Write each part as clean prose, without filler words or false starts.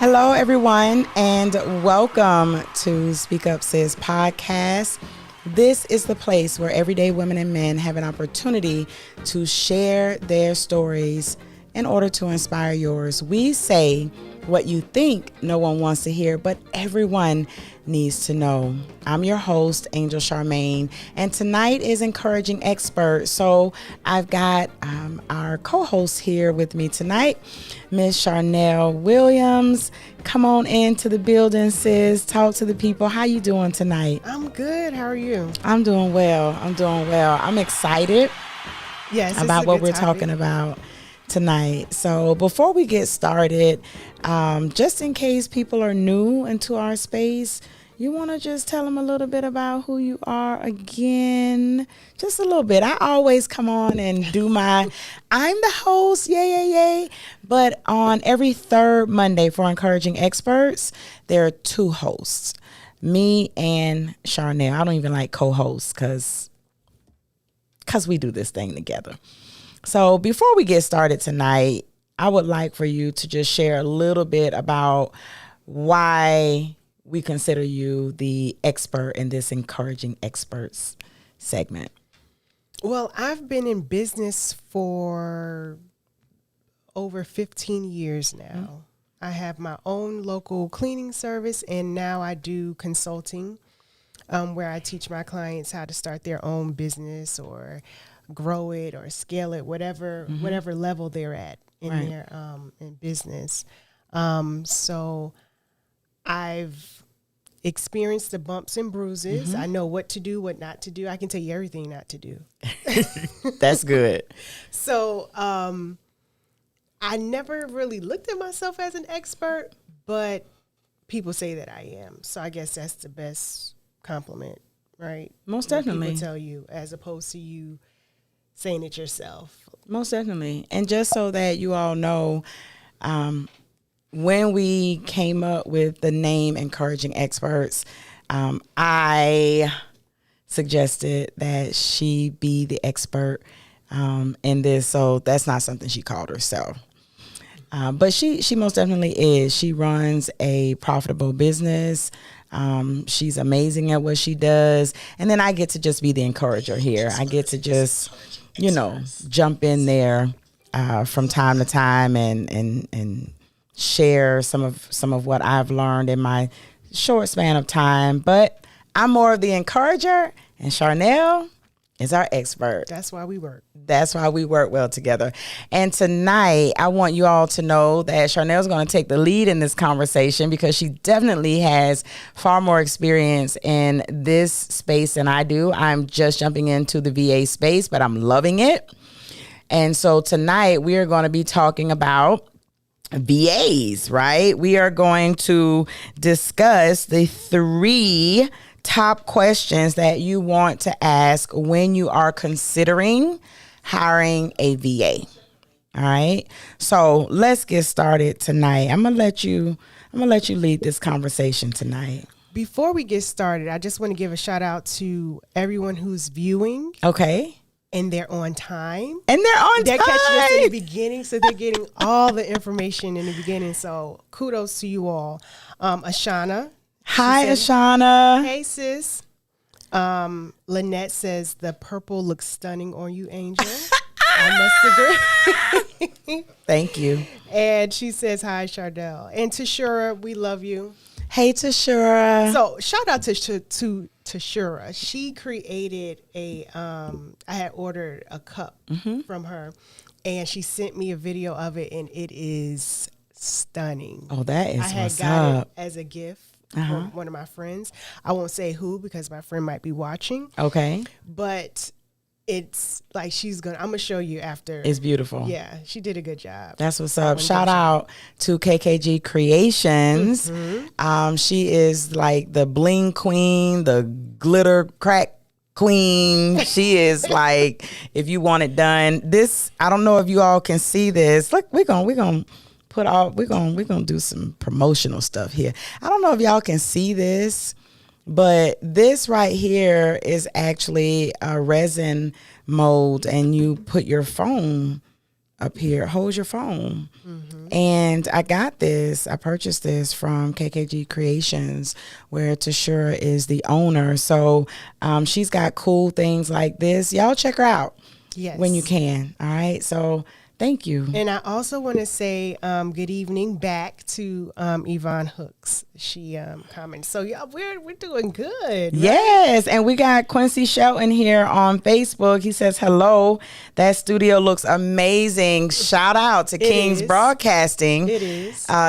Hello, everyone, and welcome to Speak Up Sis podcast. This is the place where everyday women and men have an opportunity to share their stories in order to inspire yours. We say what you think no one wants to hear, but everyone needs to know. I'm your host, Angel Charmaine, and tonight is Encouraging Expert. So I've got our co-host here with me tonight, Miss Charnell Williams. Come on into the building, sis. Talk to the people. How you doing tonight? I'm good. How are you? I'm doing well. I'm excited about what we're talking about tonight. So before we get started, just in case people are new into our space, you want to just tell them a little bit about who you are again? Just a little bit. I always come on and do I'm the host, yay. But on every third Monday for Encouraging Experts, there are two hosts, me and Charnell. I don't even like co-hosts because we do this thing together. So before we get started tonight, I would like for you to just share a little bit about why we consider you the expert in this Encouraging Experts segment. Well, I've been in business for over 15 years now. Mm-hmm. I have my own local cleaning service, and now I do consulting where I teach my clients how to start their own business or grow it or scale it, whatever level they're at in their in business. So I've experienced the bumps and bruises. Mm-hmm. I know what to do, what not to do. I can tell you everything not to do. That's good. So I never really looked at myself as an expert, but people say that I am. So I guess that's the best compliment, right? Most definitely. People tell you as opposed to you saying it yourself. Most definitely. And just so that you all know, when we came up with the name Encouraging Experts, I suggested that she be the expert in this. So that's not something she called herself. But she most definitely is. She runs a profitable business. She's amazing at what she does. And then I get to just be the encourager here. I get to just, jump in there from time to time and share some of what I've learned in my short span of time. But I'm more of the encourager, and Charnell is our expert. That's why we work. That's why we work well together. And tonight, I want you all to know that Charnell's going to take the lead in this conversation because she definitely has far more experience in this space than I do. I'm just jumping into the VA space, but I'm loving it. And so tonight, we are going to be talking about VAs, right? We are going to discuss the 3 top questions that you want to ask when you are considering hiring a VA. All right. So let's get started tonight. I'm gonna let you lead this conversation tonight. Before we get started, I just want to give a shout out to everyone who's viewing. Okay. And they're on time. They're catching us in the beginning, so they're getting all the information in the beginning. So kudos to you all. Ashana. Hi, Ashana. Hey, sis. Lynette says, the purple looks stunning on you, Angel. I must agree. Thank you. And she says, hi, Chardell. And Tashura, we love you. Hey, Tashura. So shout out to Tashura. She created I had ordered a cup from her, and she sent me a video of it, and it is stunning. Oh, that is what's up. I had got it as a gift. From one of my friends. I won't say who because my friend might be watching. Okay. But it's like I'm going to show you after. It's beautiful. Yeah, she did a good job. That's what's up. Shout out to KKG Creations. Mm-hmm. She is like the bling queen, the glitter crack queen. She is like, if you want it done, this, I don't know if you all can see this. Look, we're going to do some promotional stuff here. I don't know if y'all can see this, but this right here is actually a resin mold, and you put your phone up here. Hold your phone. And I purchased this from KKG Creations, where Tashura is the owner. So she's got cool things like this. Y'all check her out when you can. All right. So thank you. And I also want to say good evening back to Yvonne Hooks. She commented. So y'all, we're doing good. Right? Yes, and we got Quincy Shelton here on Facebook. He says, hello, that studio looks amazing. Shout out to King's Broadcasting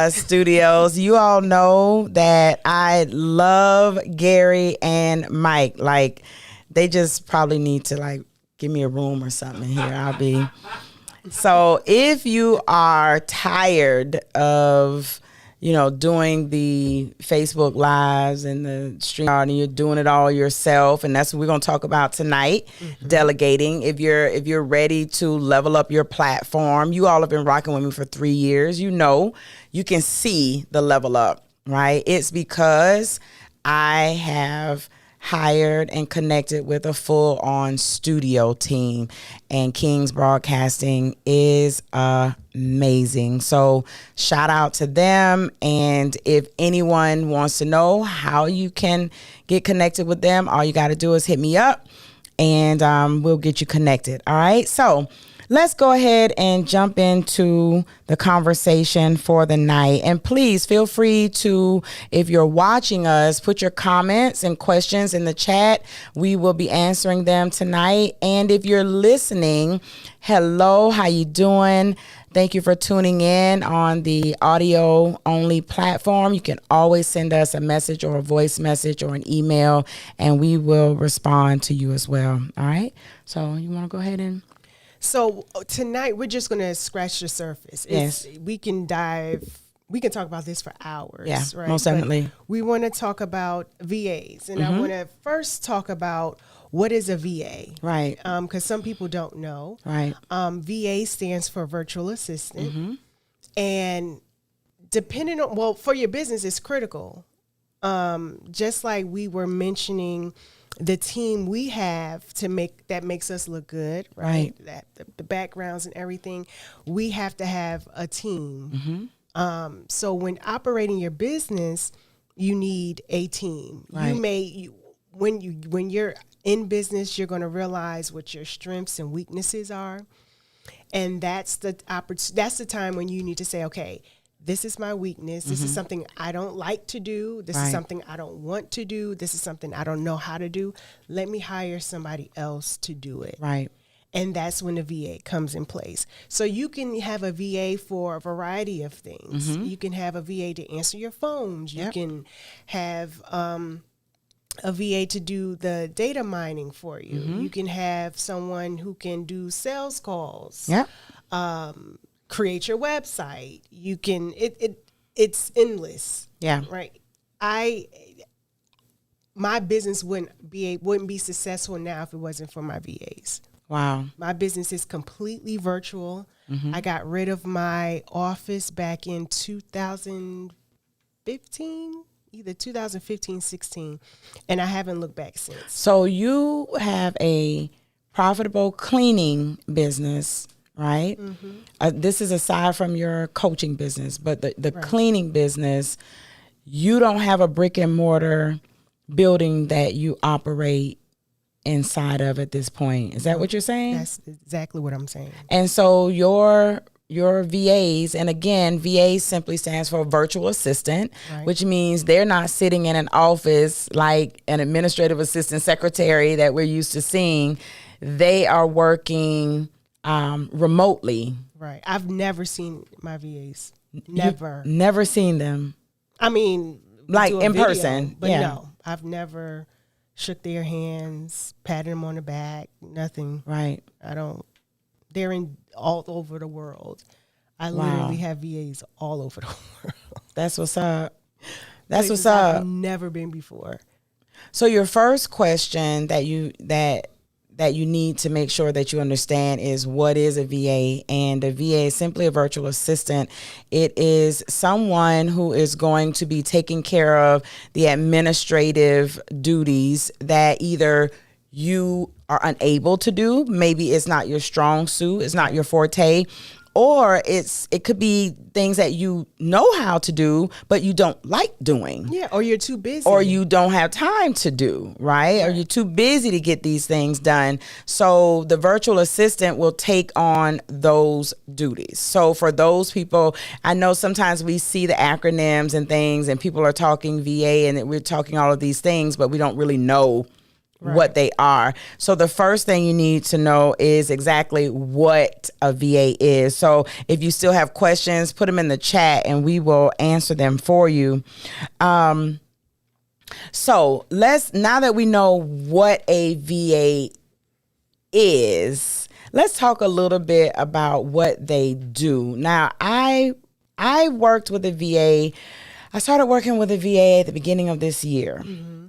Studios. You all know that I love Gary and Mike. Like, they just probably need to like give me a room or something here. I'll be... So if you are tired of, doing the Facebook Lives and the stream and you're doing it all yourself, and that's what we're going to talk about tonight, delegating. If you're ready to level up your platform, you all have been rocking with me for 3 years. You can see the level up, right? It's because I have hired and connected with a full-on studio team, and King's Broadcasting is amazing. So shout out to them, and if anyone wants to know how you can get connected with them, all you got to do is hit me up, and we'll get you connected. All right, so let's go ahead and jump into the conversation for the night. And please feel free to, if you're watching us, put your comments and questions in the chat. We will be answering them tonight. And if you're listening, hello, how you doing? Thank you for tuning in on the audio only platform. You can always send us a message or a voice message or an email, and we will respond to you as well. All right. So you want to go ahead and... So tonight we're just going to scratch the surface. We can talk about this for hours. Yeah, right? Most definitely. But we want to talk about VAs, and I want to first talk about what is a VA, right? Because some people don't know. Right. VA stands for virtual assistant, and depending on for your business, it's critical. Just like we were mentioning. The team we have that makes us look good, right? That the backgrounds and everything, we have to have a team. So when operating your business, you need a team. Right. When you're in business, you're going to realize what your strengths and weaknesses are, and that's the time when you need to say, okay, this is my weakness. This is something I don't like to do. This is something I don't want to do. This is something I don't know how to do. Let me hire somebody else to do it. Right. And that's when the VA comes in place. So you can have a VA for a variety of things. You can have a VA to answer your phones. You can have a VA to do the data mining for you. You can have someone who can do sales calls. Create your website. You can it's endless. Yeah. Right. My business wouldn't be successful now if it wasn't for my VAs. Wow. My business is completely virtual. I got rid of my office back in 2015, either 2015, 16, and I haven't looked back since. So you have a profitable cleaning business, right? This is aside from your coaching business, but the cleaning business, you don't have a brick and mortar building that you operate inside of at this point. Is that what you're saying? That's exactly what I'm saying. And so your VAs, and again, VA simply stands for virtual assistant, which means they're not sitting in an office like an administrative assistant secretary that we're used to seeing. They are working remotely. Right. I've never seen my VAs. Never. You've never seen them. I mean, like in video, person. But no, I've never shook their hands, patted them on the back, nothing. Right. They're all over the world. I literally have VAs all over the world. That's what's up. That's what's up. I've never been before. So your first question that you need to make sure that you understand is, what is a VA? And a VA is simply a virtual assistant. It is someone who is going to be taking care of the administrative duties that either you are unable to do. Maybe it's not your strong suit, it's not your forte, or it could be things that you know how to do, but you don't like doing. Yeah, or you're too busy. Or you don't have time to do, right? Or you're too busy to get these things done. So the virtual assistant will take on those duties. So for those people, I know sometimes we see the acronyms and things, and people are talking VA and we're talking all of these things, but we don't really know what they are. So the first thing you need to know is exactly what a VA is. So if you still have questions, put them in the chat and we will answer them for you. So now that we know what a VA is, let's talk a little bit about what they do. Now, I worked with a VA. I started working with a VA at the beginning of this year.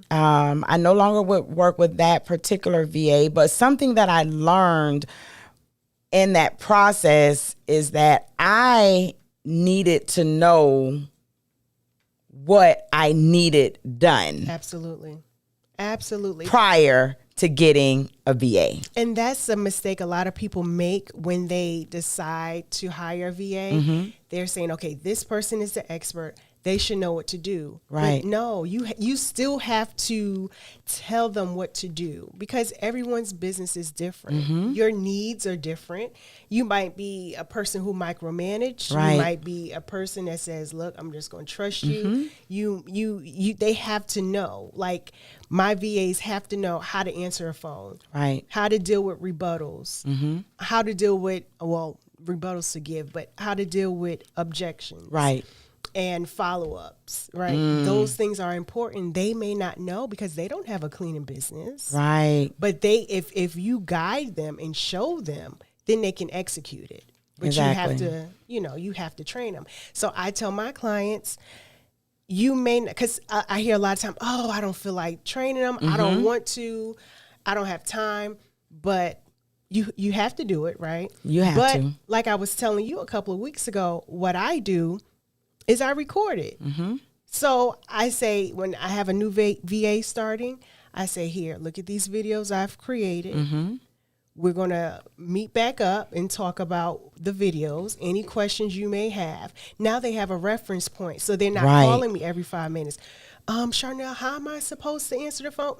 I no longer would work with that particular VA, but something that I learned in that process is that I needed to know what I needed done. Absolutely. Prior to getting a VA. And that's a mistake a lot of people make when they decide to hire a VA. They're saying, okay, this person is the expert. They should know what to do. Right. But no, you still have to tell them what to do because everyone's business is different. Your needs are different. You might be a person who micromanage. Right. You might be a person that says, look, I'm just going to trust you. They have to know. Like my VAs have to know how to answer a phone. Right. How to deal with rebuttals. How to deal with, rebuttals to give, but how to deal with objections. Right. And follow-ups, right? Those things are important. They may not know because they don't have a cleaning business. Right. But if you guide them and show them, then they can execute it. But exactly. you have to train them. So I tell my clients, you may not, because I hear a lot of time, I don't feel like training them. I don't want to. I don't have time. But you have to do it, right? You have but, to. But like I was telling you a couple of weeks ago, what I do is I record it. So I say, when I have a new VA starting, I say, here, look at these videos I've created. We're going to meet back up and talk about the videos, any questions you may have. Now they have a reference point, so they're not calling me every 5 minutes. Charnell, how am I supposed to answer the phone?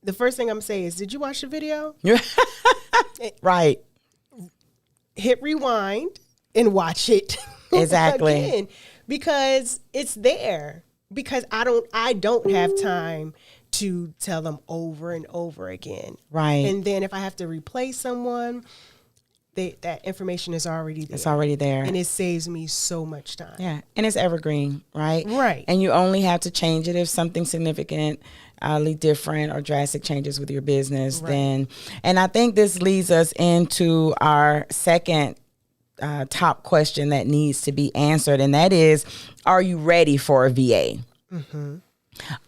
The first thing I'm going to say is, did you watch the video? Right. Hit rewind and watch it. Exactly. Again. Because it's there. Because I don't have time to tell them over and over again. Right. And then if I have to replace someone, that information is already there. It's already there. And it saves me so much time. Yeah. And it's evergreen, right? Right. And you only have to change it if something significantly different or drastic changes with your business. Then, and I think this leads us into our second top question that needs to be answered, and that is, are you ready for a VA?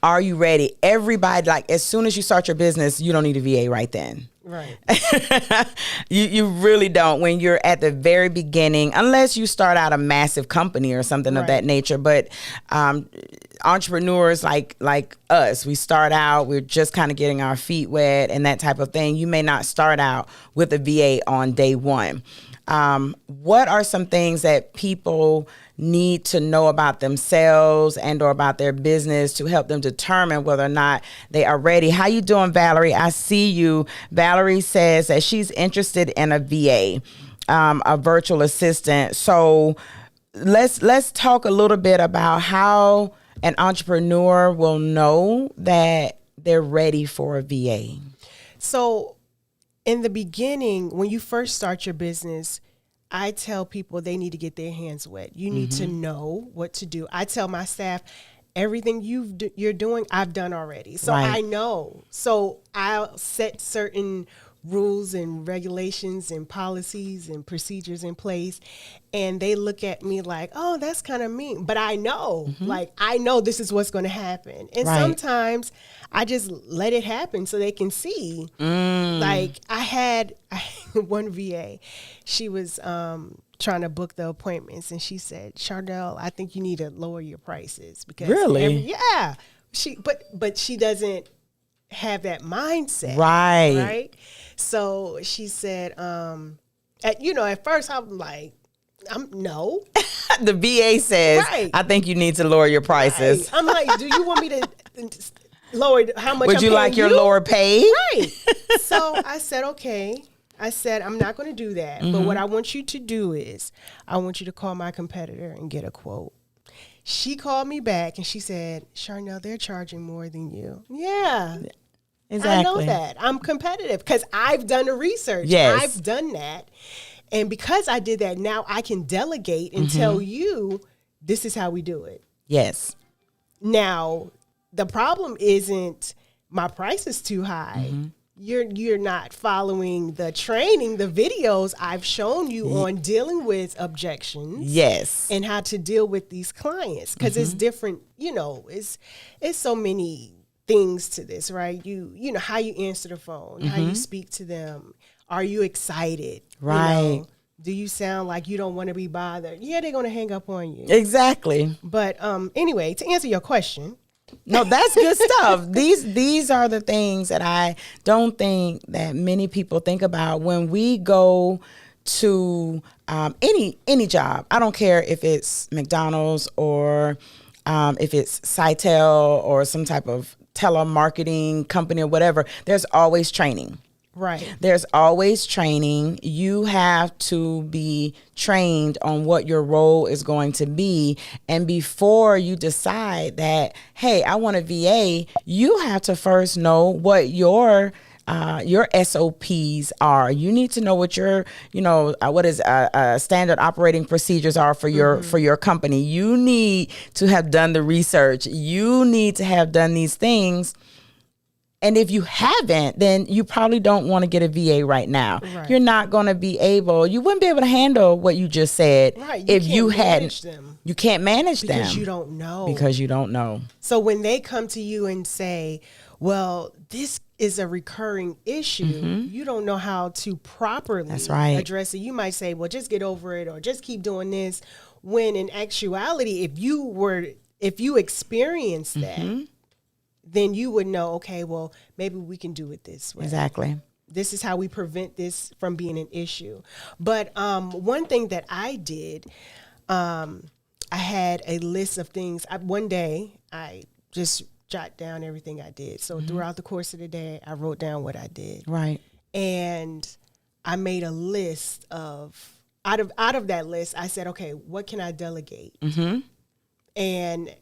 Are you ready? Everybody, like, as soon as you start your business, you don't need a VA right then. Right. You really don't when you're at the very beginning, unless you start out a massive company or something of that nature. But entrepreneurs like us, we start out, we're just kind of getting our feet wet and that type of thing. You may not start out with a VA on day one. What are some things that people need to know about themselves and or about their business to help them determine whether or not they are ready? How you doing, Valerie? I see you. Valerie says that she's interested in a VA, a virtual assistant. So let's talk a little bit about how an entrepreneur will know that they're ready for a VA. So in the beginning, when you first start your business, I tell people they need to get their hands wet. You need to know what to do. I tell my staff, everything you're doing, I've done already. So I know. So I'll set certain rules and regulations and policies and procedures in place. And they look at me like, oh, that's kind of mean. But I know, I know this is what's going to happen. And sometimes I just let it happen so they can see. Like I had one VA, she was trying to book the appointments, and she said, Charnell, I think you need to lower your prices because really, but she doesn't have that mindset. Right. So she said, at first I'm like, no. The VA says, I think you need to lower your prices. Right. I'm like, do you want me to lower how much? Would you like your lower pay? Right. So I said, okay. I said, I'm not going to do that. But what I want you to do is I want you to call my competitor and get a quote. She called me back and she said, Charnell, they're charging more than you. Yeah. Exactly. I know that. I'm competitive because I've done the research. Yes. I've done that. And because I did that, now I can delegate and tell you, this is how we do it. Yes. Now, the problem isn't my price is too high. You're not following the training, the videos I've shown you on dealing with objections. Yes. And how to deal with these clients. Because it's different, it's so many things to this, right? You know, how you answer the phone, how you speak to them. Are you excited? Right. Do you sound like you don't want to be bothered? Yeah, they're going to hang up on you. Exactly. But anyway, to answer your question. No, that's good stuff. These are the things that I don't think that many people think about when we go to any job. I don't care if it's McDonald's or if it's Cytel or some type of telemarketing company or whatever. There's always training. Right. There's always training. You have to be trained on what your role is going to be. And before you decide that, hey, I want a VA, you have to first know what your SOPs are. You need to know what your, what is standard operating procedures are for your company. You need to have done the research. You need to have done these things. And if you haven't, then you probably don't want to get a VA right now. Right. You're not going to be able, you wouldn't be able to handle what you just said if you hadn't. You can't manage them. Because you don't know. Because you don't know. So when they come to you and say, well, this is a recurring issue, you don't know how to properly address it. You might say, well, just get over it or just keep doing this. When in actuality, if you experience that, then you would know, okay, well, maybe we can do it this way. Exactly. This is how we prevent this from being an issue. But one thing that I did, I had a list of things. One day, I just jot down everything I did. So throughout the course of the day, I wrote down what I did. Right. And I made a list of, out of that list, I said, okay, what can I delegate? And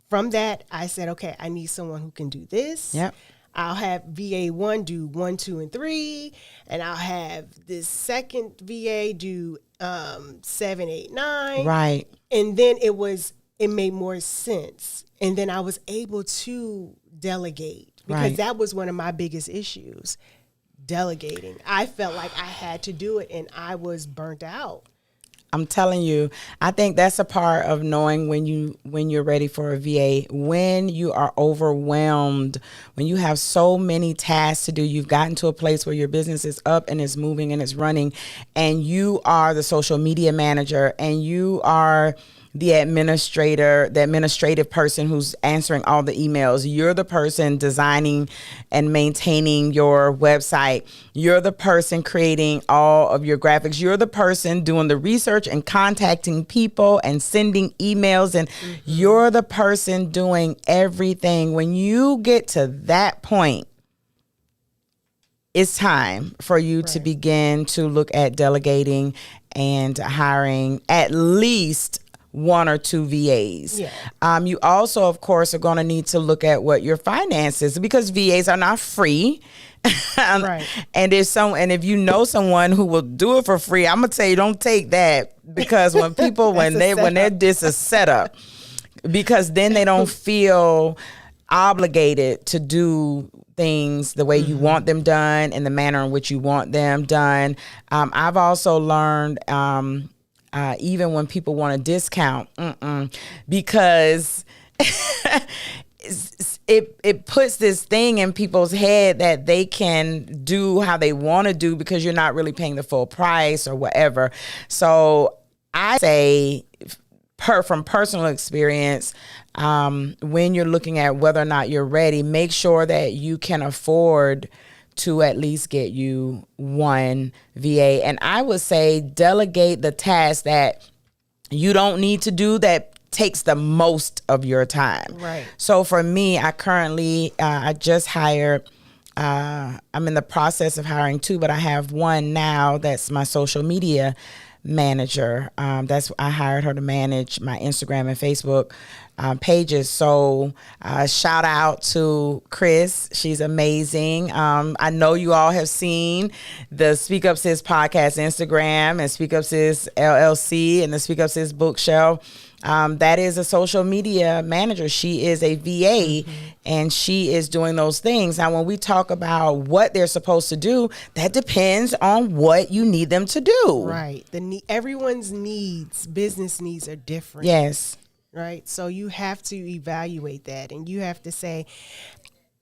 from that, I said, okay, I need someone who can do this. Yep. I'll have VA1 do 1, 2, and 3, and I'll have this second VA do 7, 8, 9. Right. And then it made more sense. And then I was able to delegate because that was one of my biggest issues, delegating. I felt like I had to do it, and I was burnt out. I'm telling you, I think that's a part of knowing when you're ready for a VA, when you are overwhelmed, when you have so many tasks to do, you've gotten to a place where your business is up and it's moving and it's running, and you are the social media manager and you are the administrative person who's answering all the emails. You're the person designing and maintaining your website. You're the person creating all of your graphics. You're the person doing the research and contacting people and sending emails. And you're the person doing everything. When you get to that point, it's time for you to begin to look at delegating and hiring at least 1 or 2 VAs. Yeah. You also, of course, are going to need to look at what your finances, because VAs are not free. Right. And if you know someone who will do it for free, I'm gonna tell you, don't take that, because when people when they're this a setup, because then they don't feel obligated to do things the way you want them done in the manner in which you want them done. I've also learned even when people want a discount, because it puts this thing in people's head that they can do how they want to do because you're not really paying the full price or whatever. So I say from personal experience, when you're looking at whether or not you're ready, make sure that you can afford to at least get you one VA. And I would say delegate the task that you don't need to do that takes the most of your time. Right. So for me, I currently, I just hired, I'm in the process of hiring 2, but I have one now that's my social media manager. I hired her to manage my Instagram and Facebook pages. So shout out to Chris. She's amazing. I know you all have seen the SpeakUp Sis podcast Instagram and SpeakUp Sis LLC and the SpeakUp Sis bookshelf. That is a social media manager. She is a VA, and she is doing those things. Now, when we talk about what they're supposed to do, that depends on what you need them to do. Right. Everyone's needs, business needs are different. Yes. Right. So you have to evaluate that, and you have to say,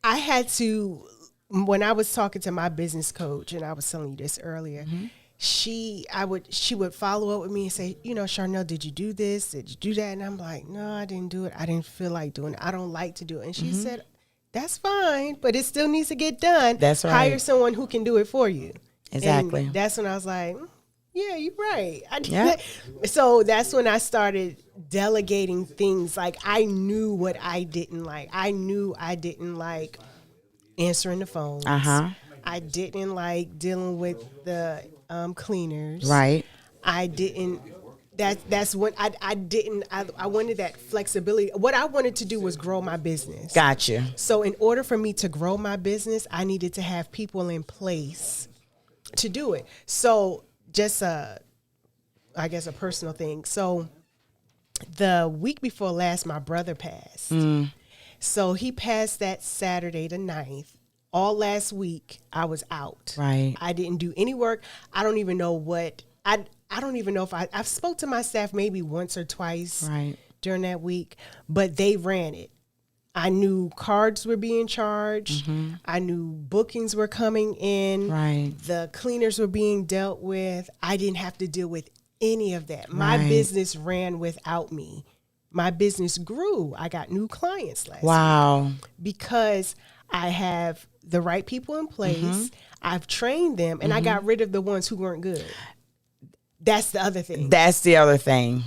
I had to, when I was talking to my business coach, and I was telling you this earlier, she would follow up with me and say, Charnell, did you do this? Did you do that? And I'm like, no, I didn't do it. I didn't feel like doing it. I don't like to do it. And she said, that's fine, but it still needs to get done. That's right. Hire someone who can do it for you. Exactly. And that's when I was like, yeah, you're right. So that's when I started delegating things. Like, I knew what I didn't like. I knew I didn't like answering the phones. I didn't like dealing with the cleaners. Right. I didn't. That's what I didn't. I wanted that flexibility. What I wanted to do was grow my business. Gotcha. So in order for me to grow my business, I needed to have people in place to do it. So just I guess a personal thing. So the week before last, my brother passed. So he passed that Saturday the 9th. All last week, I was out. Right. I didn't do any work. I don't even know what I don't even know if I've spoke to my staff maybe once or twice during that week, but they ran it. I knew cards were being charged. I knew bookings were coming in. Right. The cleaners were being dealt with. I didn't have to deal with any of that. My business ran without me. My business grew. I got new clients last week because I have the right people in place. I've trained them, and I got rid of the ones who weren't good. That's the other thing. That's the other thing.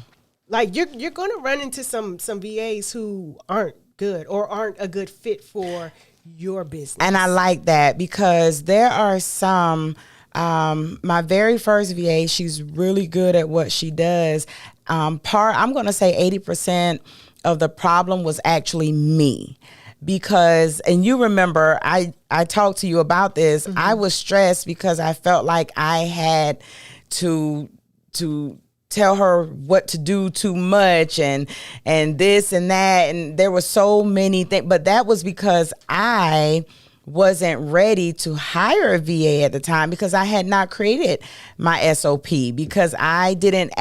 Like, you're going to run into some VAs who aren't good or aren't a good fit for your business. And I like that because there are some, my very first VA, she's really good at what she does. I'm going to say 80% of the problem was actually me. Because, and you remember, I talked to you about this. I was stressed because I felt like I had to tell her what to do too much and this and that. And there were so many things, but that was because I wasn't ready to hire a VA at the time because I had not created my SOP because I didn't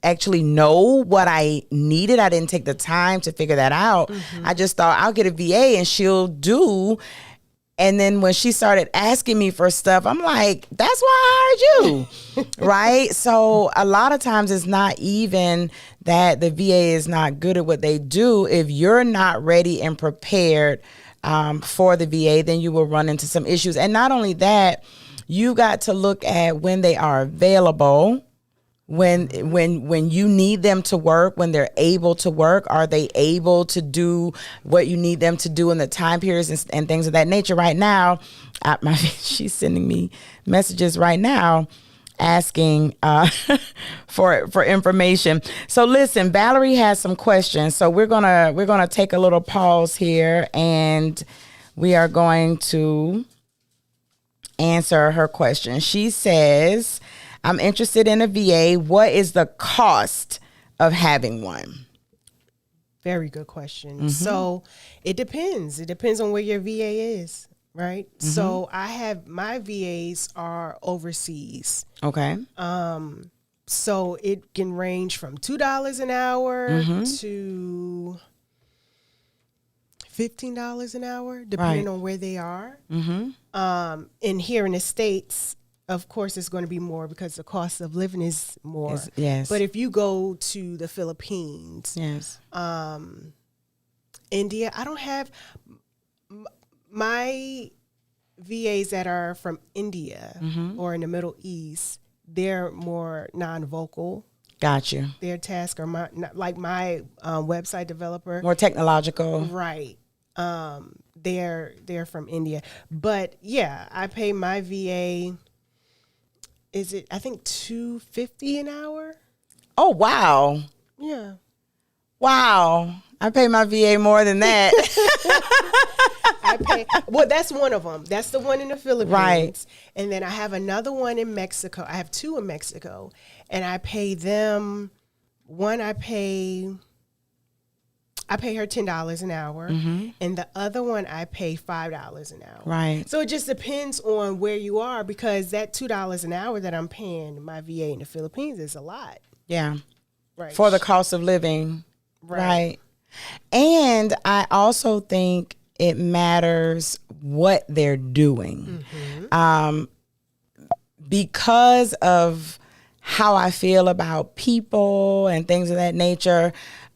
actually know what I needed. I didn't take the time to figure that out. I just thought I'll get a VA and she'll do. And then when she started asking me for stuff, I'm like, that's why I hired you. Right? So a lot of times it's not even that the VA is not good at what they do. If you're not ready and prepared for the VA, then you will run into some issues. And not only that, you got to look at when they are available, when you need them to work, when they're able to work. Are they able to do what you need them to do in the time periods and things of that nature? Right now, she's sending me messages right now asking for information. So listen, Valerie has some questions. So we're gonna take a little pause here, and we are going to answer her question. She says, "I'm interested in a VA. What is the cost of having one?" Very good question. So it depends. It depends on where your VA is. Right. So I have my VAs are overseas. Okay. So it can range from $2 an hour to $15 an hour, depending on where they are. And here in the States, of course, it's going to be more because the cost of living is more. Yes. But if you go to the Philippines, yes, India, I don't have my VAs that are from India or in the Middle East. They're more non-vocal. Got you. Their tasks are like my website developer. More technological. Right. They're from India. But yeah, I pay my VA, I think $250 an hour? Oh, wow. Yeah. Wow. I pay my VA more than that. Well, that's one of them. That's the one in the Philippines. Right. And then I have another one in Mexico. I have two in Mexico. And I pay them, I pay her $10 an hour. And the other one, I pay $5 an hour. Right. So it just depends on where you are, because that $2 an hour that I'm paying my VA in the Philippines is a lot. Yeah. Right. For the cost of living. Right. And I also think it matters what they're doing. Because of how I feel about people and things of that nature,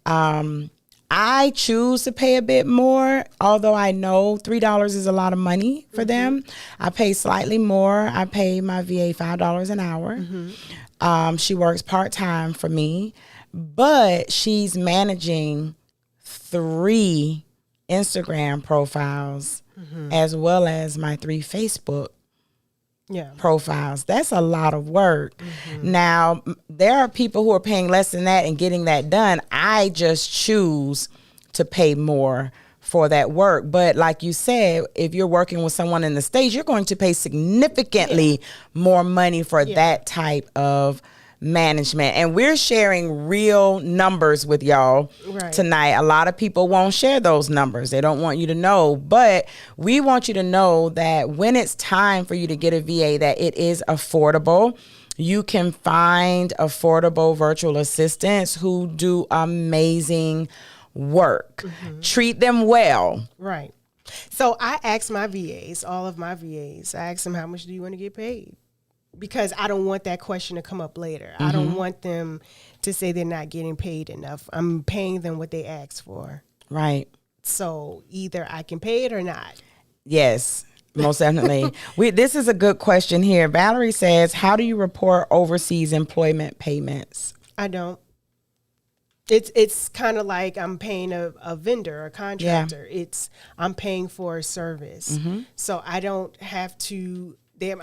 I choose to pay a bit more, although I know $3 is a lot of money for them. I pay slightly more. I pay my VA $5 an hour. She works part-time for me, but she's managing 3 Instagram profiles as well as my 3 Facebook profiles. That's a lot of work. Now, there are people who are paying less than that and getting that done. I just choose to pay more for that work. But like you said, if you're working with someone in the States, you're going to pay significantly more money for that type of management. And we're sharing real numbers with y'all tonight. A lot of people won't share those numbers. They don't want you to know, but we want you to know that when it's time for you to get a VA, that it is affordable. You can find affordable virtual assistants who do amazing work. Treat them well. Right. So I ask my VAs, all of my VAs, I ask them, how much do you want to get paid? Because I don't want that question to come up later. I don't want them to say they're not getting paid enough. I'm paying them what they asked for. Right. So either I can pay it or not. Yes, most definitely. This is a good question here. Valerie says, how do you report overseas employment payments? I don't. It's kind of like I'm paying a vendor, a contractor. I'm paying for a service. So I don't have to. They're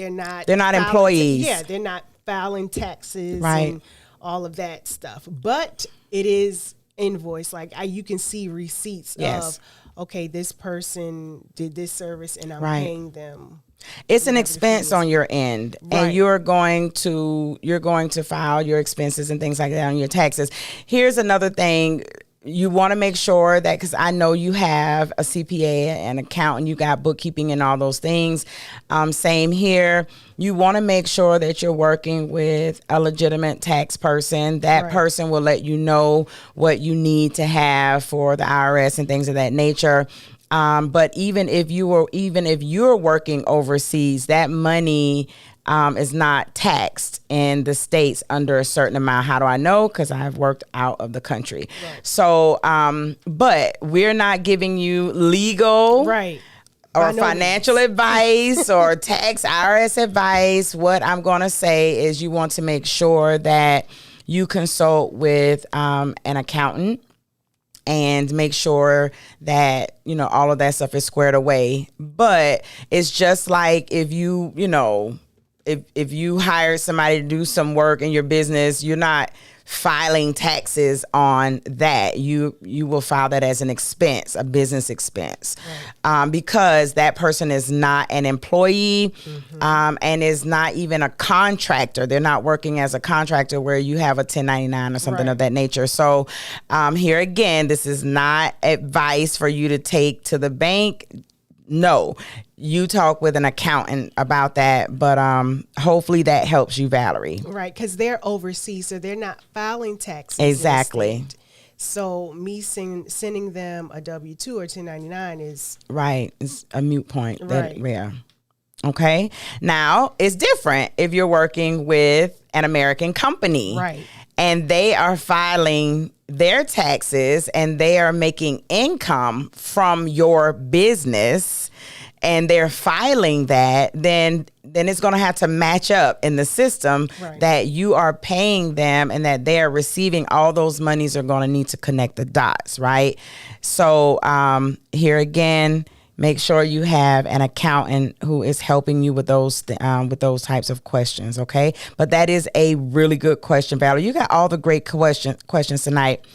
not employees. They're not filing taxes and all of that stuff. But it is invoice. Like you can see receipts of, okay, this person did this service and I'm paying them. It's an expense on your end, and you're going to file your expenses and things like that on your taxes. Here's another thing. You want to make sure that, because I know you have a CPA, an accountant, you got bookkeeping and all those things. Same here. You want to make sure that you're working with a legitimate tax person. That person will let you know what you need to have for the IRS and things of that nature. But even if you're working overseas, that money is not taxed in the States under a certain amount. How do I know? Because I've worked out of the country. So, but we're not giving you legal or financial advice or tax IRS advice. What I'm going to say is you want to make sure that you consult with an accountant and make sure that, all of that stuff is squared away. But it's just like if if you hire somebody to do some work in your business, you're not filing taxes on that. You will file that as an expense, a business expense, because that person is not an employee and is not even a contractor. They're not working as a contractor where you have a 1099 or something of that nature. So here again, this is not advice for you to take to the bank. No, you talk with an accountant about that, but hopefully that helps you, Valerie. Right, because they're overseas, so they're not filing taxes. Exactly. So me sending them a W-2 or 1099 is... Right, it's a moot point. Right. Okay. Now, it's different if you're working with an American company. Right. And they are filing their taxes and they are making income from your business and they're filing that, then it's going to have to match up in the system that you are paying them and that they are receiving all those monies are going to need to connect the dots, right? So here again, make sure you have an accountant who is helping you with those types of questions, okay? But that is a really good question, Valerie. You got all the great questions tonight.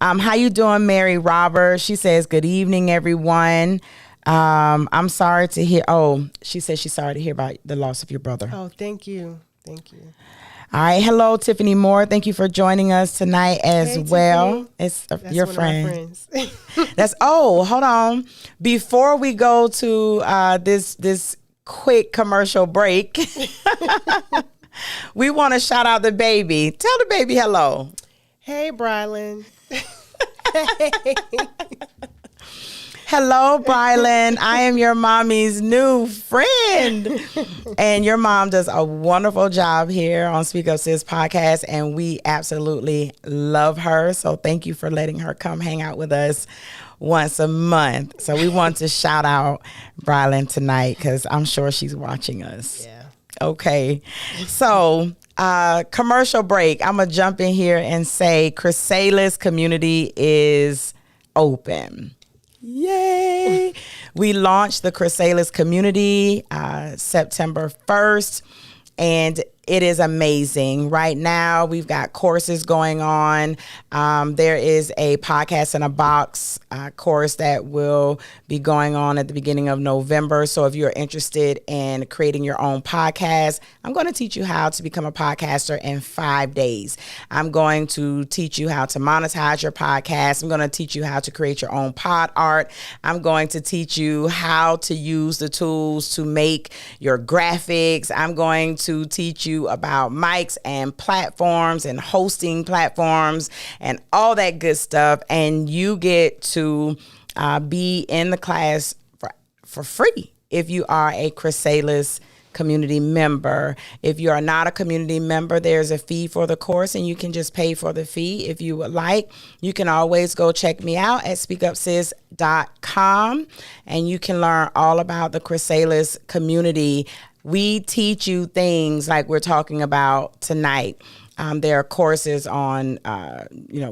How you doing, Mary Roberts? She says, good evening, everyone. I'm sorry to hear. Oh, she says she's sorry to hear about the loss of your brother. Oh, thank you. Thank you. All right. Hello, Tiffany Moore. Thank you for joining us tonight as well. Tiffany. It's your friend. Hold on. Before we go to this quick commercial break, we want to shout out the baby. Tell the baby hello. Hey, Brylan. Hey. Hello, Brylan. I am your mommy's new friend. And your mom does a wonderful job here on SpeakUp Sis podcast, and we absolutely love her. So thank you for letting her come hang out with us once a month. So we want to shout out Brylan tonight because I'm sure she's watching us. Yeah. Okay. So commercial break. I'm going to jump in here and say Chrysalis community is open. Yay! We launched the Chrysalis community September 1st, and it is amazing. Right now, we've got courses going on. There is a podcast in a box course that will be going on at the beginning of November. So if you're interested in creating your own podcast, I'm going to teach you how to become a podcaster in 5 days. I'm going to teach you how to monetize your podcast. I'm going to teach you how to create your own pod art. I'm going to teach you how to use the tools to make your graphics. I'm going to teach you about mics and platforms and hosting platforms and all that good stuff. And you get to be in the class for free if you are a Chrysalis community member. If you are not a community member, there's a fee for the course and you can just pay for the fee if you would like. You can always go check me out at speakupsis.com and you can learn all about the Chrysalis community. We teach you things like we're talking about tonight. There are courses on,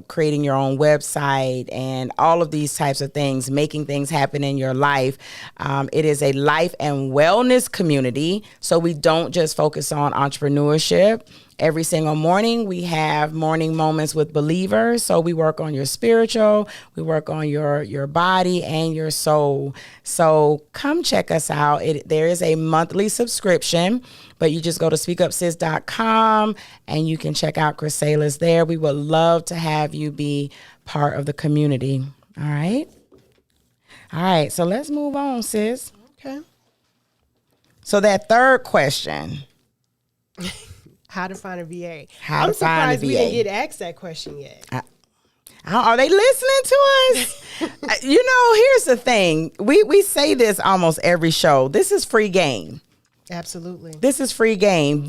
creating your own website and all of these types of things, making things happen in your life. It is a life and wellness community. So we don't just focus on entrepreneurship. Every single morning, we have morning moments with believers. So we work on your spiritual, we work on your body and your soul. So come check us out. There is a monthly subscription, but you just go to speakupsis.com and you can check out Chrysalis there. We would love to have you be part of the community. All right. All right. So let's move on, sis. Okay. So that third question. How to find a VA. I'm surprised we didn't get asked that question yet. Are they listening to us? Here's the thing. We say this almost every show. This is free game. Absolutely. This is free game.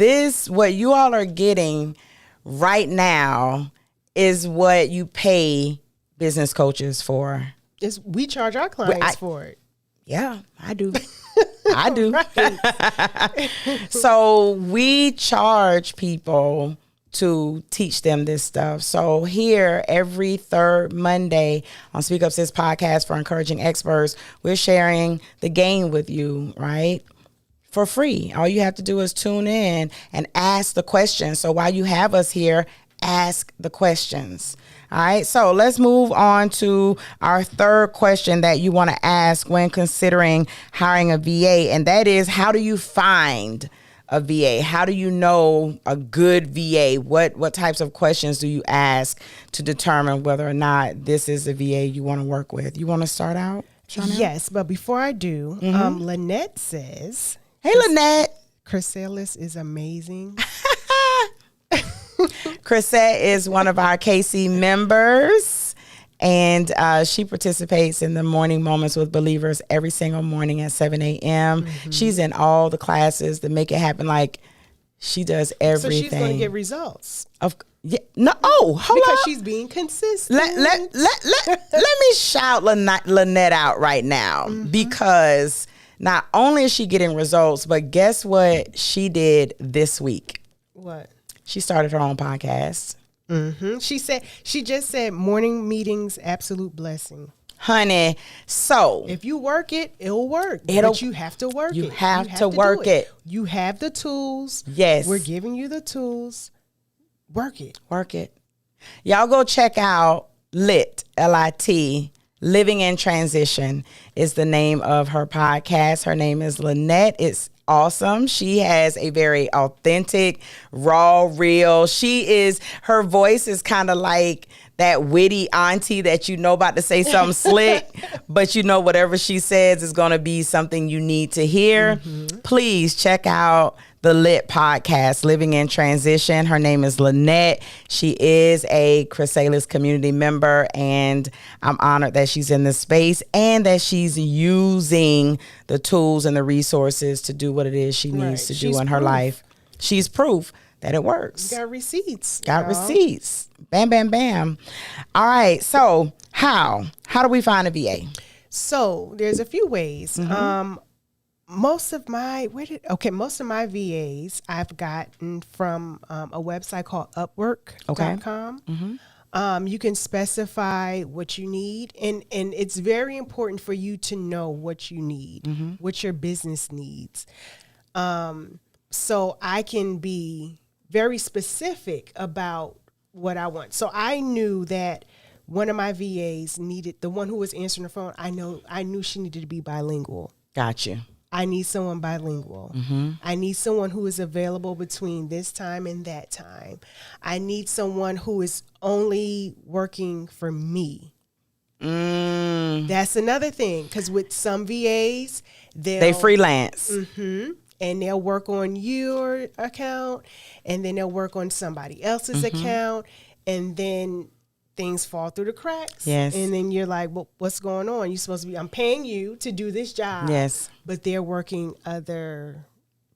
What you all are getting right now is what you pay business coaches for. We charge our clients for it. Yeah, I do. I do. So we charge people to teach them this stuff. So here, every third Monday on Speak Up Sis podcast for Encouraging Experts, we're sharing the game with you, right? For free. All you have to do is tune in and ask the questions. So while you have us here, ask the questions. All right, so let's move on to our third question that you want to ask when considering hiring a VA, and that is, how do you find a VA? How do you know a good VA? What types of questions do you ask to determine whether or not this is a VA you want to work with? You want to start out, Charnell? Yes, but before I do, Lynette says, hey, Lynette. Chrysalis is amazing. Chrisette is one of our KC members, And she participates in the Morning Moments with Believers every single morning at 7 a.m. She's in all the classes that make it happen. Like, she does everything. So she's going to get results. Hold because on. she's being consistent. Let me shout Lynette out right now, because not only is she getting results, but guess what she did this week? What? She started her own podcast. She just said morning meetings, absolute blessing. Honey, so if you work it, it'll work. But you have to work it. You have to work it. You have the tools. Yes. We're giving you the tools. Work it. Work it. Y'all go check out LIT, L-I-T, Living in Transition is the name of her podcast. Her name is Lynette. It's awesome. She has a very authentic, raw, real. Her voice is kind of like that witty auntie that you know about to say something slick, but you know whatever she says is going to be something you need to hear. Please check out the LIT podcast, Living in Transition. Her name is Lynette. She is a Chrysalis community member, and I'm honored that she's in this space and that she's using the tools and the resources to do what it is she needs to do in her life. She's proof that it works. Got receipts. Receipts. Bam, bam, bam. All right. So how do we find a VA? So there's a few ways. Most of my VAs I've gotten from a website called Upwork.com. You can specify what you need, and it's very important for you to know what you need, what your business needs. So I can be very specific about what I want. So I knew that one of my VAs needed, the one who was answering the phone, I knew she needed to be bilingual. Gotcha. I need someone bilingual. I need someone who is available between this time and that time. I need someone who is only working for me. That's another thing, because with some VAs, they freelance. And they'll work on your account, and then they'll work on somebody else's account, and then things fall through the cracks. Yes. And then you're like, well, what's going on? You're supposed to be, I'm paying you to do this job. Yes. But they're working other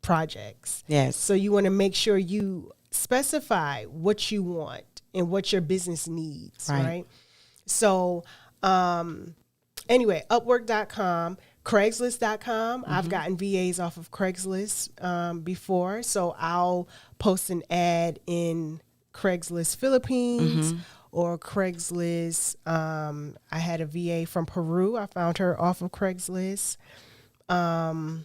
projects. Yes. So you want to make sure you specify what you want and what your business needs, right? So anyway, Upwork.com, Craigslist.com. I've gotten VAs off of Craigslist before. So I'll post an ad in Craigslist Philippines or Craigslist. I had a VA from Peru. I found her off of Craigslist. My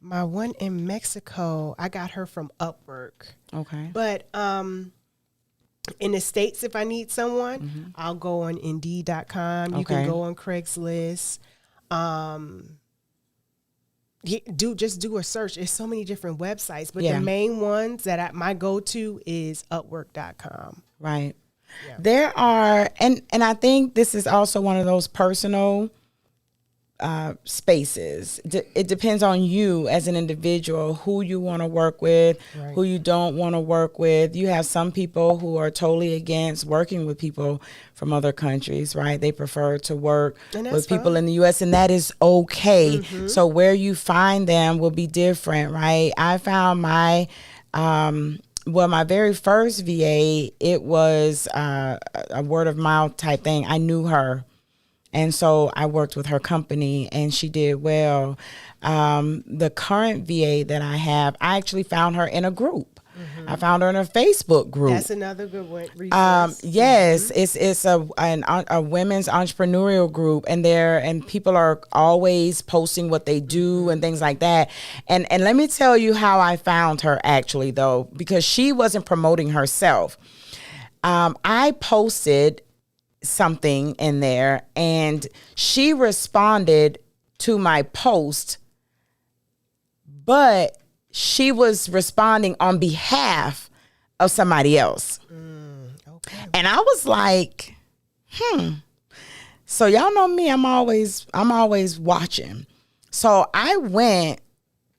one in Mexico, I got her from Upwork. Okay. But in the States, if I need someone, I'll go on Indeed.com. You can go on Craigslist. Just do a search. There's so many different websites, but the main ones that my go-to is Upwork.com. Right. Yeah. There are, and I think this is also one of those personal spaces. It depends on you as an individual, who you want to work with, who you don't want to work with. You have some people who are totally against working with people from other countries, right? They prefer to work with people in the U.S., and that is okay. So where you find them will be different, right? I found my very first VA, it was a word of mouth type thing. I knew her. And so I worked with her company, and she did well. The current VA that I have, I actually found her in a group. I found her in a Facebook group. That's another good resource. Yes, it's a women's entrepreneurial group, and people are always posting what they do and things like that. And let me tell you how I found her, actually, though, because she wasn't promoting herself. I posted something in there, and she responded to my post, but she was responding on behalf of somebody else. And I was like, so y'all know me, I'm always watching. So I went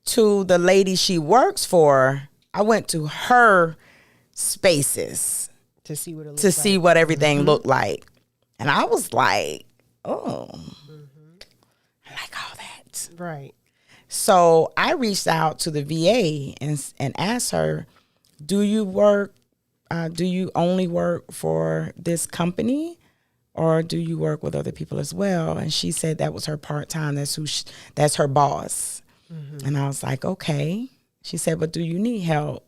to the lady she works for. I went to her spaces to see what it what everything looked like. And I was like, oh, I like all that. Right. So I reached out to the VA and asked her, do you only work for this company, or do you work with other people as well? And she said that was her part-time. That's her boss. Mm-hmm. And I was like, okay. She said, but do you need help?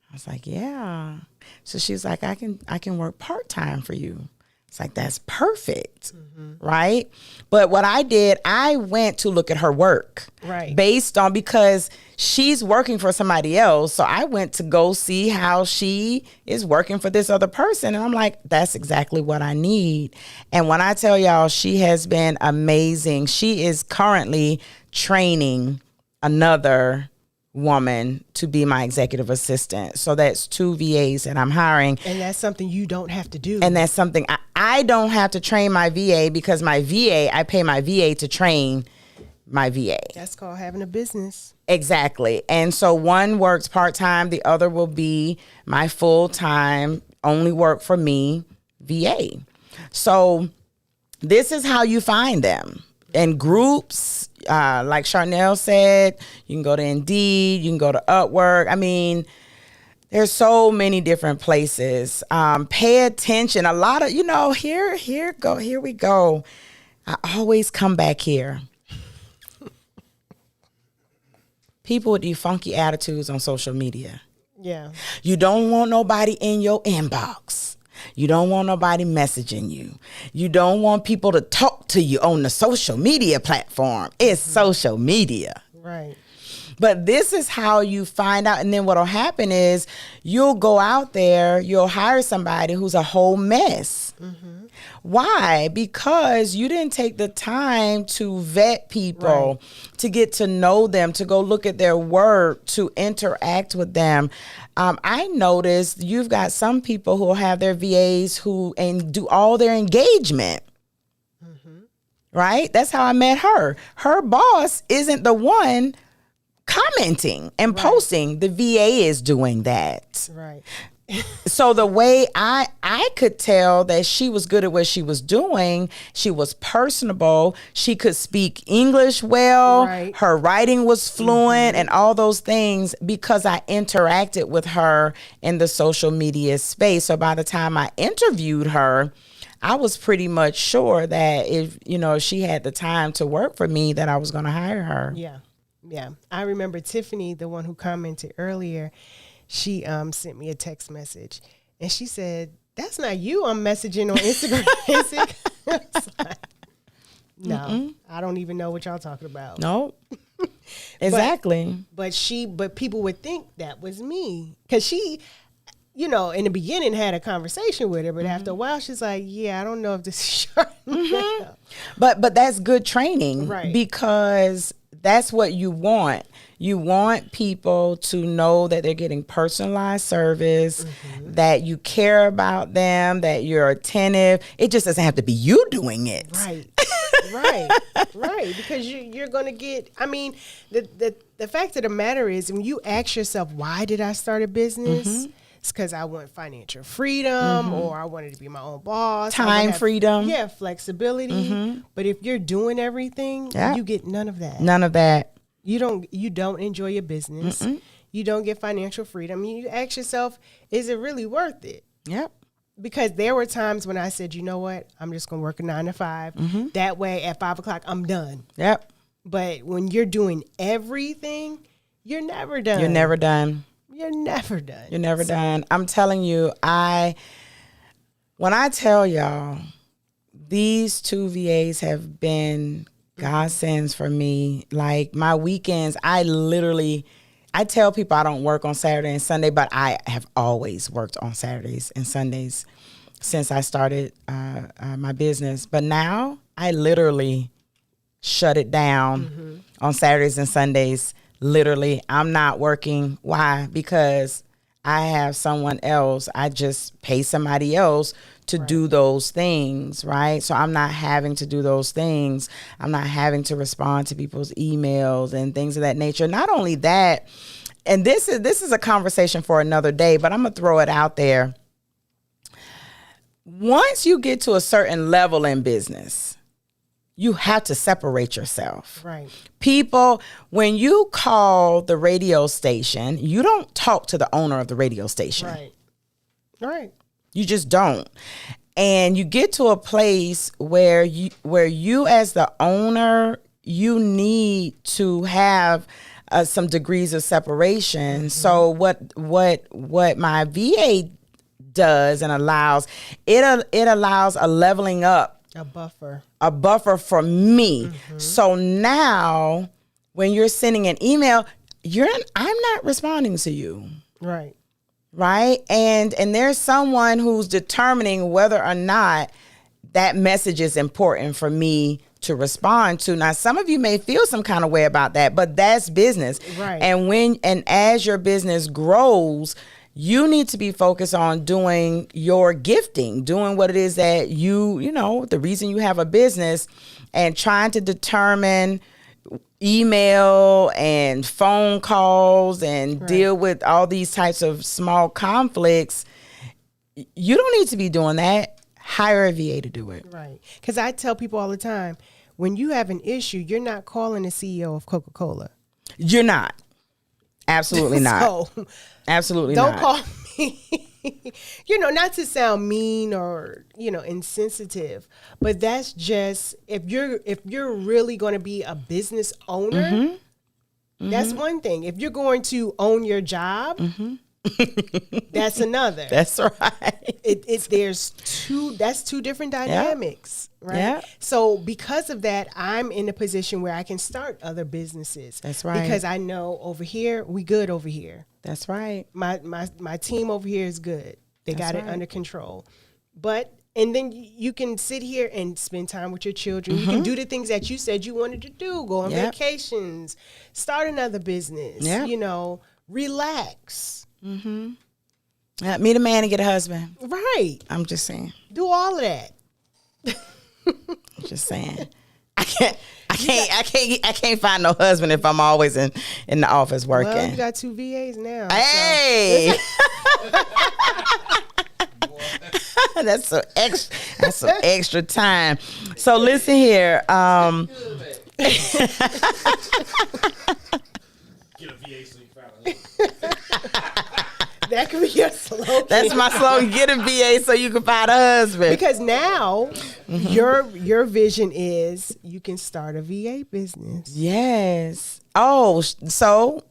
I was like, yeah. So she's like, I can work part-time for you. It's like, that's perfect, right? But what I did, I went to look at her work, right? Because she's working for somebody else. So I went to go see how she is working for this other person. And I'm like, that's exactly what I need. And when I tell y'all, she has been amazing. She is currently training another woman to be my executive assistant. So that's 2 VAs that I'm hiring. And that's something you don't have to do. And that's something I don't have to train my VA, because my VA, I pay my VA to train my VA. That's called having a business. Exactly. And so one works part-time, the other will be my full-time, only work for me VA. So this is how you find them. In groups, like Charnell said, you can go to Indeed, you can go to Upwork. I mean, there's so many different places. Pay attention. A lot of, here we go. I always come back here. People with these funky attitudes on social media. Yeah. You don't want nobody in your inbox. You don't want nobody messaging you. You don't want people to talk to you on the social media platform. It's social media. Right. But this is how you find out. And then what'll happen is you'll go out there, you'll hire somebody who's a whole mess. Mm-hmm. Why? Because you didn't take the time to vet people, right, to get to know them, to go look at their work, to interact with them. I noticed you've got some people who will have their VAs and do all their engagement. Mm-hmm. Right? That's how I met her. Her boss isn't the one commenting and posting. The VA is doing that. Right. So the way I could tell that she was good at what she was doing, she was personable, she could speak English well, right, her writing was fluent, and all those things, because I interacted with her in the social media space. So by the time I interviewed her, I was pretty much sure that if she had the time to work for me, that I was going to hire her. Yeah. Yeah. I remember Tiffany, the one who commented earlier, she sent me a text message, and she said, that's not you I'm messaging on Instagram. Like, no, I don't even know what y'all talking about. No, exactly. But people would think that was me, because she, in the beginning had a conversation with her, but after a while she's like, yeah, I don't know if this is Charmaine. But that's good training, right? Because that's what you want. You want people to know that they're getting personalized service, that you care about them, that you're attentive. It just doesn't have to be you doing it. Right. Right. Because you're going to get, the fact of the matter is, when you ask yourself, why did I start a business? It's because I want financial freedom, or I wanted to be my own boss. Time freedom. Yeah, flexibility. But if you're doing everything, you get none of that. None of that. You don't enjoy your business. You don't get financial freedom. You ask yourself, is it really worth it? Yep. Because there were times when I said, you know what, I'm just going to work a 9 to 5. That way at 5 o'clock, I'm done. Yep. But when you're doing everything, you're never done. You're never done. You're never done. You're never done. I'm telling you, when I tell y'all, these 2 VAs have been godsends for me. Like, my weekends, I tell people I don't work on Saturday and Sunday, but I have always worked on Saturdays and Sundays since I started my business. But now I literally shut it down on Saturdays and Sundays. Literally, I'm not working. Why? Because I have someone else. I just pay somebody else to do those things, right? So I'm not having to do those things. I'm not having to respond to people's emails and things of that nature. Not only that, and this is a conversation for another day, but I'm going to throw it out there. once you get to a certain level in business, you have to separate yourself. Right. People, when you call the radio station, you don't talk to the owner of the radio station. Right. Right. You just don't. And you get to a place where you as the owner, you need to have some degrees of separation. Mm-hmm. So what my VA does and allows, it allows a leveling up, a buffer for me. Mm-hmm. So now when you're sending an email, I'm not responding to you. Right. Right. And there's someone who's determining whether or not that message is important for me to respond to. Now, some of you may feel some kind of way about that, but that's business. Right. And as your business grows, you need to be focused on doing your gifting, doing what it is that the reason you have a business, and trying to determine email and phone calls and deal with all these types of small conflicts. You don't need to be doing that. Hire a VA to do it. Right. Because I tell people all the time, when you have an issue, you're not calling the CEO of Coca-Cola. You're not. Absolutely not. So, absolutely don't not. Call me. Not to sound mean or, insensitive, but that's just, if you're really going to be a business owner, mm-hmm. that's one thing. If you're going to own your job, mm-hmm. that's another. That's right. That's two different dynamics, right? Yeah. So because of that, I'm in a position where I can start other businesses. That's right. Because I know over here, we good over here. That's right. My team over here is good. They got it under control. And then you can sit here and spend time with your children. Mm-hmm. You can do the things that you said you wanted to do. Go on vacations, start another business, relax. Mm-hmm. Meet a man and get a husband. Right. I'm just saying. Do all of that. I'm just saying. I can't find no husband if I'm always in the office working. Well, you got 2 VAs now. Hey. So. That's some extra time. So listen here. Get a VA so you can find a That could be your slogan. That's my slogan. Get a VA so you can find a husband. Because now your vision is you can start a VA business. Yes. Oh, so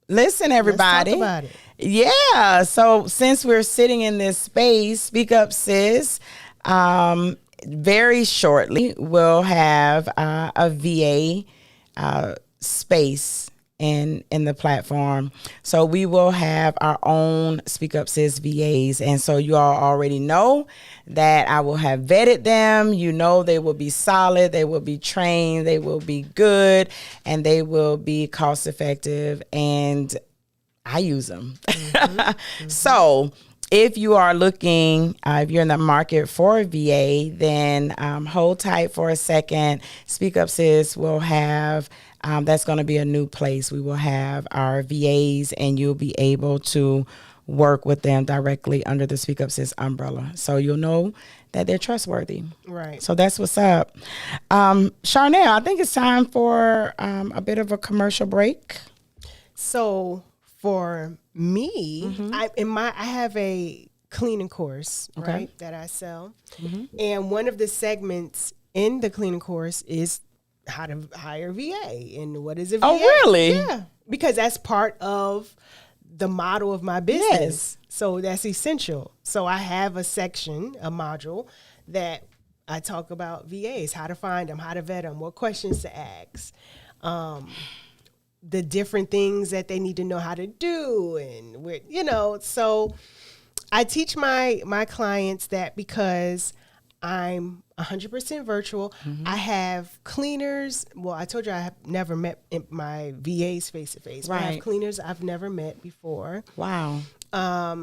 listen, everybody. Let's talk about it. Yeah. So since we're sitting in this space, Speak Up Sis, very shortly we'll have a VA space in the platform. So we will have our own Speak Up Sis VAs. And so you all already know that I will have vetted them. They will be solid, they will be trained, they will be good, and they will be cost effective. And I use them. Mm-hmm. Mm-hmm. So if you are looking, if you're in the market for a VA, then hold tight for a second. Speak Up Sis will have, that's going to be a new place. We will have our VAs, and you'll be able to work with them directly under the Speak Up Sis umbrella. So you'll know that they're trustworthy. Right. So that's what's up. Charnell, I think it's time for a bit of a commercial break. So for me, mm-hmm. I have a cleaning course, right, that I sell. Mm-hmm. And one of the segments in the cleaning course is how to hire a VA and what is a VA. Oh, really? Yeah, because that's part of the model of my business. Yes. So that's essential. So I have a section, a module that I talk about VAs, how to find them, how to vet them, what questions to ask, the different things that they need to know how to do. And, so I teach my clients that because I'm 100% virtual. Mm-hmm. I have cleaners. Well, I told you I have never met my VAs face to face. Right. I have cleaners I've never met before. Wow. I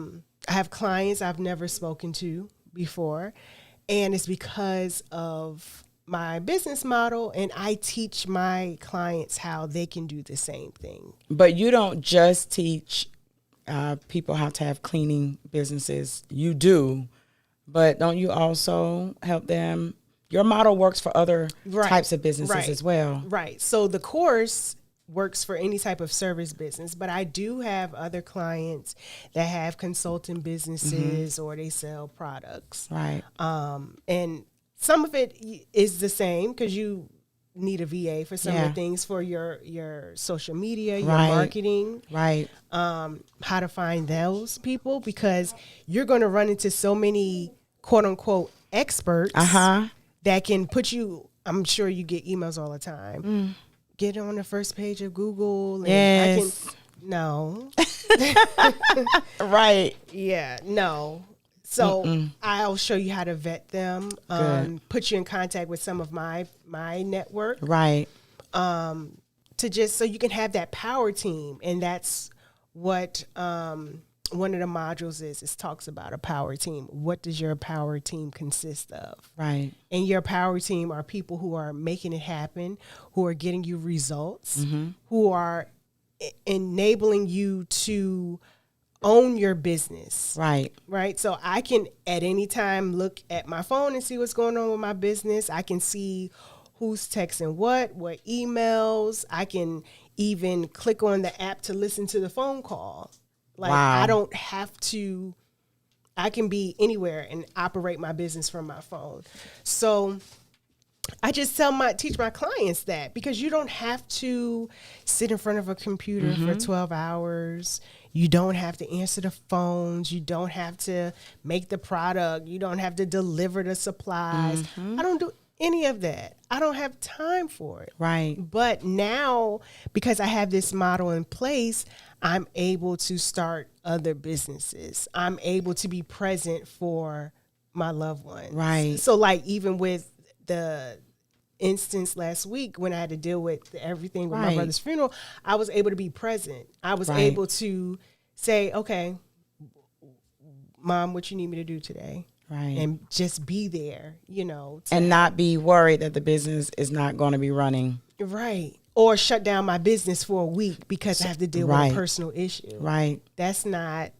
have clients I've never spoken to before. And it's because of my business model, and I teach my clients how they can do the same thing. But you don't just teach people how to have cleaning businesses. You do. but don't you also help them? Your model works for other types of businesses as well. Right. So the course works for any type of service business, but I do have other clients that have consulting businesses or they sell products. Right. And some of it is the same because you need a VA for some of the things for your social media, your marketing. Right. How to find those people, because you're going to run into so many quote unquote experts that can put you, I'm sure you get emails all the time. Get on the first page of Google. And no. Right. Yeah, no. So I'll show you how to vet them, put you in contact with some of my network. Right. To just so you can have that power team. And that's what one of the modules is. It talks about a power team. What does your power team consist of? Right. And your power team are people who are making it happen, who are getting you results, who are enabling you to own your business. Right. Right. So I can at any time look at my phone and see what's going on with my business. I can see who's texting what emails. I can even click on the app to listen to the phone call. Like I don't have to, I can be anywhere and operate my business from my phone. So I just teach my clients that, because you don't have to sit in front of a computer for 12 hours. You don't have to answer the phones. You don't have to make the product. You don't have to deliver the supplies. I don't do any of that. I don't have time for it. Right. But now, because I have this model in place, I'm able to start other businesses. I'm able to be present for my loved ones. Right. So like even with the instance last week when I had to deal with everything with my brother's funeral, I was able to be present. I was able to say, okay, Mom, what you need me to do today? Right. And just be there, and not be worried that the business is not going to be running. Right. Or shut down my business for a week because I have to deal with a personal issue. Right. That's not,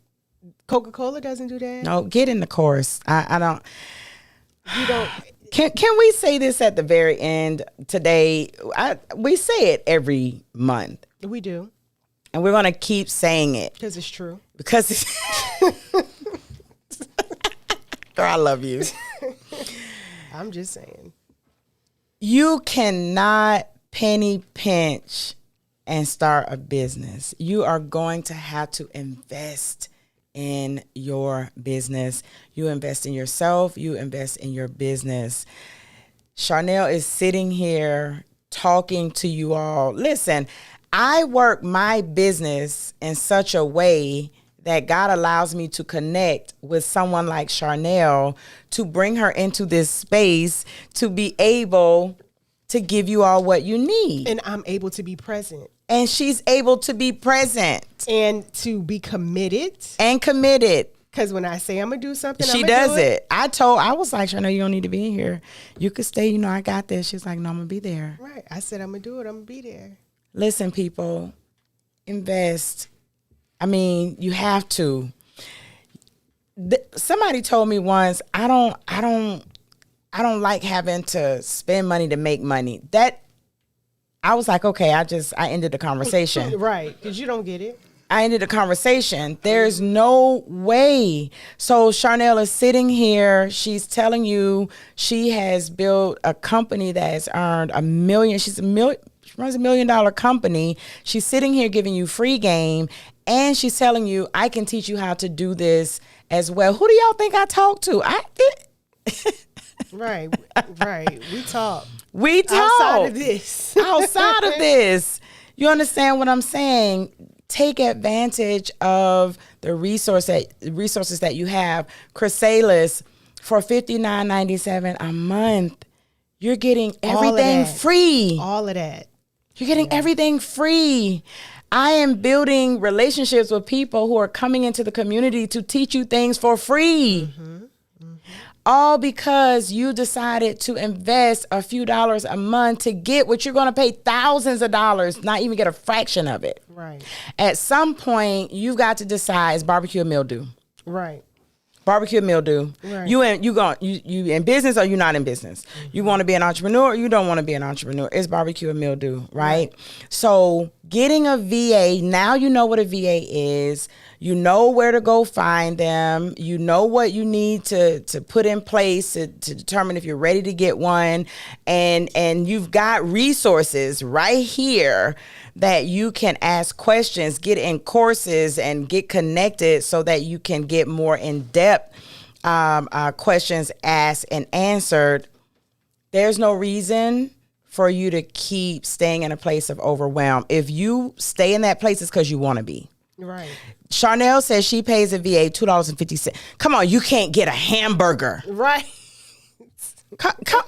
Coca-Cola doesn't do that. No, get in the course. I don't. You don't. Can we say this at the very end today? We say it every month. We do. And we're going to keep saying it. Because it's true. Because it's... Girl, I love you. I'm just saying. You cannot penny pinch and start a business. You are going to have to invest in your business. You invest in yourself. You invest in your business. Charnell is sitting here talking to you all. Listen, I work my business in such a way that God allows me to connect with someone like Charnell, to bring her into this space, to be able to give you all what you need. And I'm able to be present. And she's able to be present. And to be committed. And committed. Because when I say I'm going to do something, she does it. I was like, Charnell, you don't need to be in here. You could stay, I got this. She's like, no, I'm going to be there. Right. I said, I'm going to do it. I'm going to be there. Listen, people, invest. I mean, you have to. Somebody told me once, I don't like having to spend money to make money. That I was like, okay, I ended the conversation. Right, because you don't get it. I ended the conversation. There's no way. So Charnell is sitting here. She's telling you she has built a company that has earned $1 million. She runs $1 million company. She's sitting here giving you free game. And she's telling you, I can teach you how to do this as well. Who do y'all think I talk to? Right. We talk. Outside of this. Outside of this. You understand what I'm saying? Take advantage of the resources that you have. Chrysalis, for $59.97 a month, you're getting everything free. All of that. You're getting everything free. I am building relationships with people who are coming into the community to teach you things for free. All because you decided to invest a few dollars a month to get what you're going to pay thousands of dollars, not even get a fraction of it. Right. At some point, you've got to decide, is barbecue or mildew? Right. Barbecue mildew. Right. You in business or you not in business? Mm-hmm. You want to be an entrepreneur or you don't want to be an entrepreneur? It's barbecue and mildew, right? So getting a VA, now you know what a VA is. You know where to go find them. You know what you need to put in place to determine if you're ready to get one. And you've got resources right here that you can ask questions, get in courses, and get connected so that you can get more in-depth questions asked and answered. There's no reason for you to keep staying in a place of overwhelm. If you stay in that place, it's because you want to be. Right. Charnell says she pays a VA $2.50. Come on, you can't get a hamburger. Right.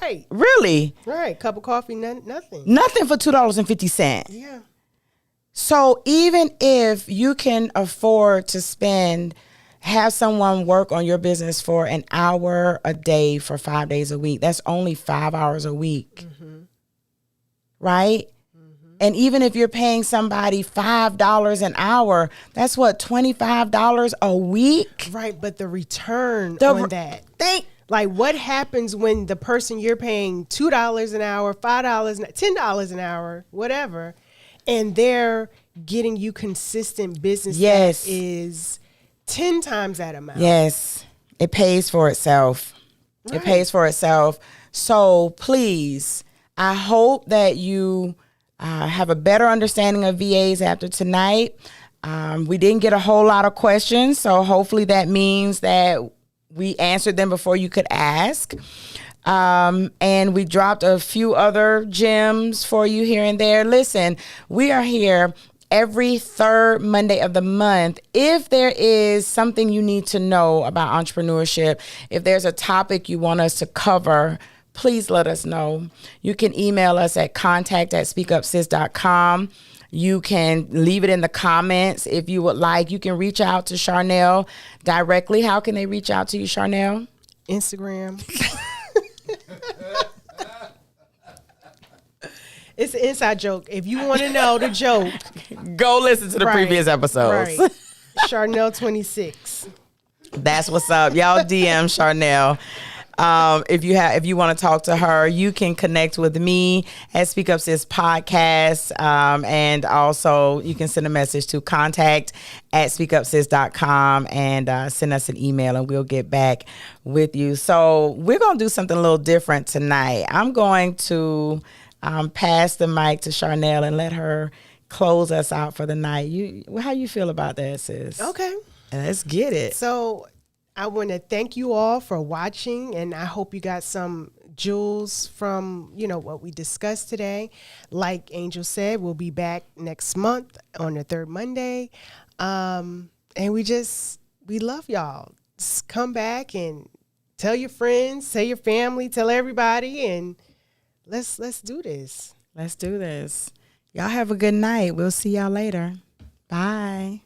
Right. Really? Right. Cup of coffee, nothing. Nothing for $2.50. Yeah. So even if you can afford to have someone work on your business for an hour a day for 5 days a week, that's only 5 hours a week. Mm-hmm. Right? Mm-hmm. And even if you're paying somebody $5 an hour, that's what, $25 a week? Right, but the return on that. Like, what happens when the person you're paying $2 an hour, $5, $10 an hour, whatever, and they're getting you consistent business that is 10 times that amount? Yes, it pays for itself. Right. It pays for itself. So please, I hope that you have a better understanding of VAs after tonight. We didn't get a whole lot of questions, so hopefully that means that we answered them before you could ask. And we dropped a few other gems for you here and there. Listen, we are here every third Monday of the month. If there is something you need to know about entrepreneurship, if there's a topic you want us to cover, please let us know. You can email us at contact@speakupsis.com. You can leave it in the comments if you would like. You can reach out to Charnell directly. How can they reach out to you, Charnell? Instagram. It's an inside joke. If you want to know the joke, go listen to the previous episodes. Right. Charnell 26. That's what's up. Y'all DM Charnell. If you want to talk to her, you can connect with me at SpeakUp Sis Podcast. And also you can send a message to contact@speakupsis.com and send us an email and we'll get back with you. So we're going to do something a little different tonight. I'm going to pass the mic to Charnell and let her close us out for the night. How you feel about that, sis? Okay. Let's get it. So I want to thank you all for watching, and I hope you got some jewels from, what we discussed today. Like Angel said, we'll be back next month on the third Monday. And we love y'all. Just come back and tell your friends, tell your family, tell everybody, and let's do this. Let's do this. Y'all have a good night. We'll see y'all later. Bye.